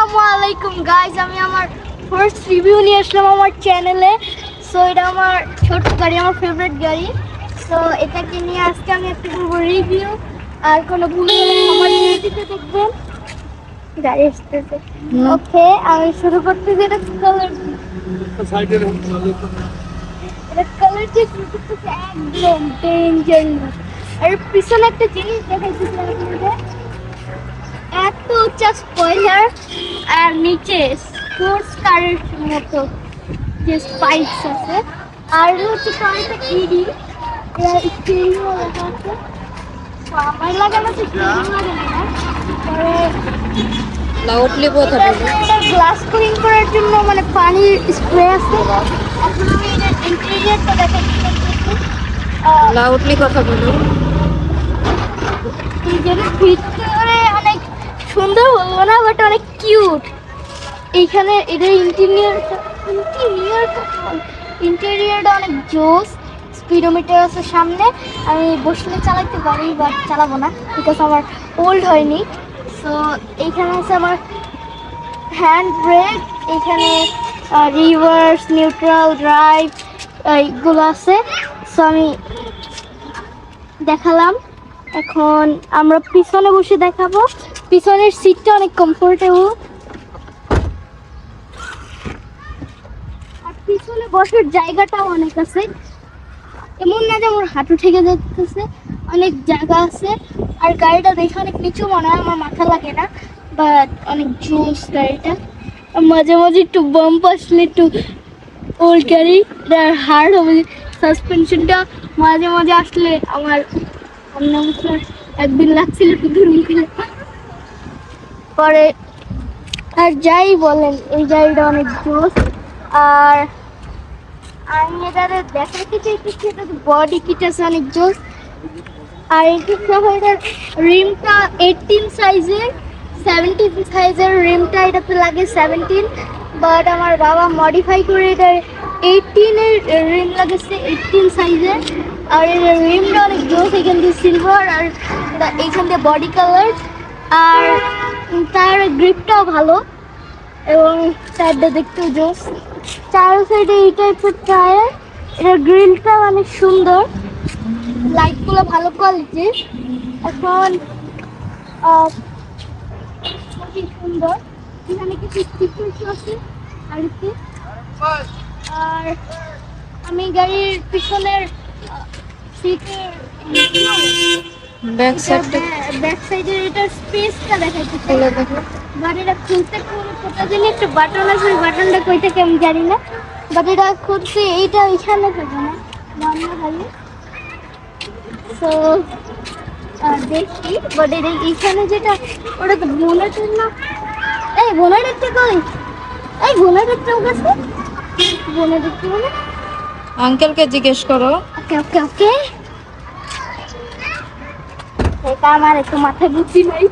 আসসালামু আলাইকুম গাইস, আমি আমার ফার্স্ট রিভিউ নিয়ে আসলাম আমার চ্যানেলে। সো এটা আমার ছোট গাড়ি, আমার ফেভারিট গাড়ি। সো এটাকে নিয়ে আজকে আমি একটা করবো রিভিউ। আর কোনো ভুল হলে আমার রিভিউতে দেখবেন। গাড়ি আসতেছে। ওকে, আমি শুরু করতেছি। এটা কালার, এটা কালার যে শুরু করতেছে একদম ডেঞ্জার। আর পিছনে একটা জিনিস দেখাইতেছি আপনাদের, এত উঁচা স্পয়লার আর নিচে স্পোর্টস কারের মতো যে স্পাইকস আছে। আর হচ্ছে কারটা ইডি, স্টিরিও লেখা আছে। তো আমার লাগানো তো স্টিরিও লাগানো না, পরে লাউডলি কথা বলো। এটা গ্লাস ক্লিন করার জন্য মানে পানির স্প্রে আছে। এখন আমি এটা ইন্টেরিয়রটা দেখাচ্ছি। লাউডলি কথা বলো। এই জন্য ভিতরে অনেক সুন্দর বলবো না, বাট অনেক কিউট। এইখানে এদের ইন্টেরিয়রটা অনেক জোস। স্পিডোমিটার আছে সামনে, আমি বসলে চালাতে পারি বাট চালাবো না বিকজ আমার ওল্ড হয়নি। সো এইখানে আছে আমার হ্যান্ড ব্রেক, এইখানে রিভার্স, নিউট্রাল, ড্রাইভ এইগুলো আছে। সো আমি দেখালাম। এখন আমরা পিছনে বসে দেখাবো। পিছনের সিটটা অনেক কমফোর্টেবল, আর পিছনে বসার জায়গাটাও অনেক আছে। এমন না যে আমার হাঁটু ঠেকে যাচ্ছে, অনেক জায়গা আছে। আর গাড়িটা দেখে অনেক নিচু মনে হয়, আমার মাথা লাগে না, বাট অনেক জোস গাড়িটা। মাঝে মাঝে একটু বাম্প আসলে একটু ওল্ড গাড়ি হার্ড হবে। সাসপেনশনটা মাঝে মাঝে আসলে আমার একদিন লাগছিল একটু ধরুন পরে। আর যাই বলেন, এই গাড়িটা অনেক জোস। আর আমি এটারে দেখাতে চাইতেছি, এটা বডি কিট আছে অনেক জোস। আর এটি সহ এটার রিমটা 18 সাইজের, 17 সাইজের রিমটা এটাতে লাগে 17, বাট আমার বাবা মডিফাই করে এটা 18-এর রিম লাগেছে, 18 সাইজের। আর এর রিমটা অনেক জোস, এখান দিয়ে সিলভার আর এইখান দিয়ে বডি কালার। আর তার গ্রিপটাও ভালো এবং টায়ারটা দেখতেও জোস। চার সাইডে এই টাইপের টায়ার। এটার গ্রিলটা অনেক সুন্দর, লাইটগুলো ভালো কোয়ালিটির। এখন খুবই সুন্দর, এখানে কিছু স্টিকার্স আছে গাড়িতে। আর আমি গাড়ির পিছনের সিটের ব্যাক সাইডটা ব্যাক সাইডের এটার স্পেসটা দেখাচ্ছি। খুলে দেখো। গাড়িটা খুলতে কোথাও জানি একটা বাটন আছে, ওই বাটনটা কই থেকে আমি জানি না, বাট এটা খুলতে এইটা এখানে থাকে না, বন্ধ থাকে। সো দেখি, বাট এটা এইখানে যেটা, ওটা তো বোনেটের না। এই বোনেটেরটা কই? এই বোনেটেরটাও গেছে, বোনেটেরটা মানে। আঙ্কেলকে জিজ্ঞেস করো। ওকে ওকে ওকে, এটা আমার একটু মাথায় বুদ্ধি নাই।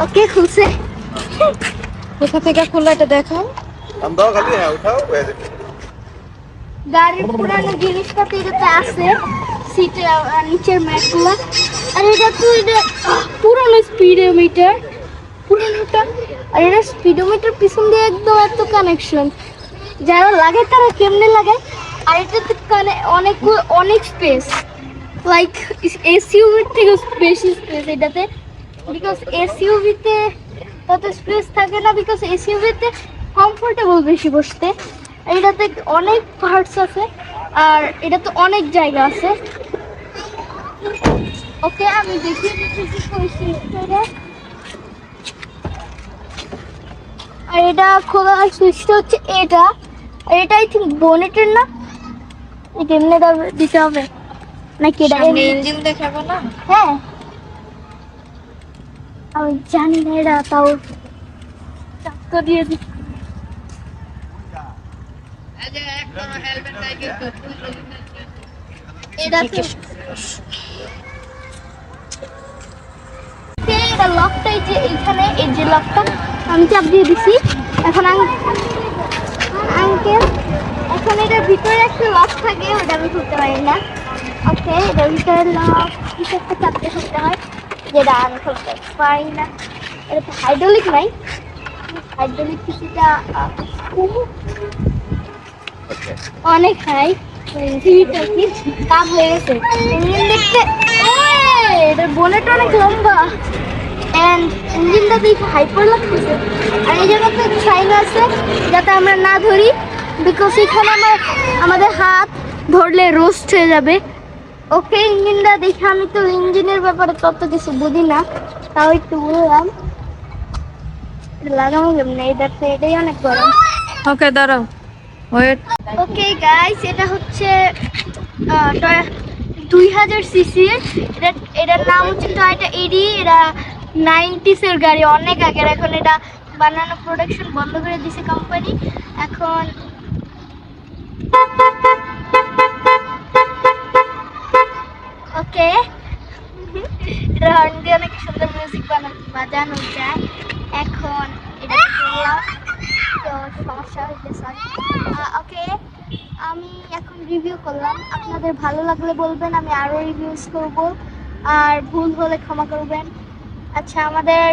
ওকে খুলছে। কোথা থেকে খুললো এটা দেখাও। গাড়ির পুরানো জিনিসপাতি এটাতে আছে, সিটে নিচের ম্যাটগুলো। আর এটা তো এটা পুরানো স্পিডোমিটার, পুরানোটা। আর এটা স্পিডোমিটার পিছন দিয়ে একদম এত কানেকশন, যারা লাগে তারা কেমনে লাগায়। আর এটাতে অনেক অনেক স্পেস, লাইক এসইউভির থেকে বেশি স্পেস এটাতে, বিকজ এসইউভিতে তত স্পেস থাকে না, বিকজ এসইউভিতে কমফোর্টেবল বেশি বসতে। এটাতে অনেক পার্টস আছে, আর এটাতে অনেক জায়গা আছে। ওকে, আমি দেখিয়ে দিচ্ছি কইছি এটা। আর এটা খোলার সুইচটা হচ্ছে এটা। আর এটা আই থিঙ্ক বোনেটের না, এই কেমনে দিতে হবে। নাকি এটা সামনে ইঞ্জিন দেখাবো না? হ্যাঁ আমি জানি না, এরা তাও চাক্কা দিয়ে দিচ্ছে। এটা এটা লকটা এই যে এইখানে, এই যে লকটা আমি চাপ দিয়ে দিছি। এখন আঙ্কেল এখন এটার ভিতরে একটা লক থাকে, ওটা আমি খুলতে পারি না। ওকে, এটার ভিতরে লক কিছু একটা চাপ দিয়ে খুলতে হয়, যেটা আমি খুলতে পারি না। এটা তো হাইড্রোলিক নাই, হাইড্রোলিক কিছুটা অনেক হাই কাপ হয়ে গেছে। ইঞ্জিন দেখতে এটার বোনেট অনেক লম্বা অ্যান্ড ইঞ্জিনটা দেখে হাইপার লাগতেছে। আর এই জায়গাতে সাইন আছে যাতে আমরা না ধরি, বিকজ এখানে আমাদের হাত ধরলে রোস্ট হয়ে যাবে। ওকে, ইঞ্জিনটা দেখে আমি তো ইঞ্জিনের ব্যাপারে তত কিছু বুঝি না, তাও একটু বললাম। লাগাবো কেমনে? এটাই অনেক গরম। ওকে দাঁড়াও, ওয়েট। ওকে গাইস, এটা হচ্ছে 2000 সিসির। এটার নাম হচ্ছে টয়োটা এডি। এটা 90s এর গাড়ি, অনেক আগের। এখন এটা বানানো প্রোডাকশন বন্ধ করে দিয়েছে কোম্পানি। এখন ওকে, এটা হর্ন দিয়ে অনেক সুন্দর মিউজিক বাজানো যায়। এখন এটা করলাম, তো সমস্যা হইতে সরি। ওকে, আমি এখন রিভিউ করলাম, আপনাদের ভালো লাগলে বলবেন, আমি আরও রিভিউস করব, আর ভুল হলে ক্ষমা করবেন। আচ্ছা, আমাদের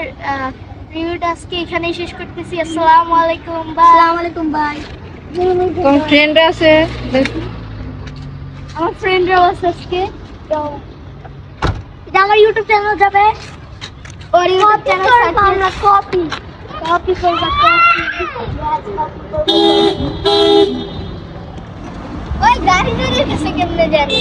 রিভিউটা আজকে এখানেই শেষ করতেছি। আসসালামু আলাইকুম, বাই। আসসালামু আলাইকুম, বাই। কোন ফ্রেন্ড আছে? আমার ফ্রেন্ডরাও আছে আজকে, তো এটা আমার ইউটিউব চ্যানেল যাবে, ওর ইউটিউব চ্যানেল আমরা কপি করব, ওই গাড়ি চলে গেছে কেমনে জানি।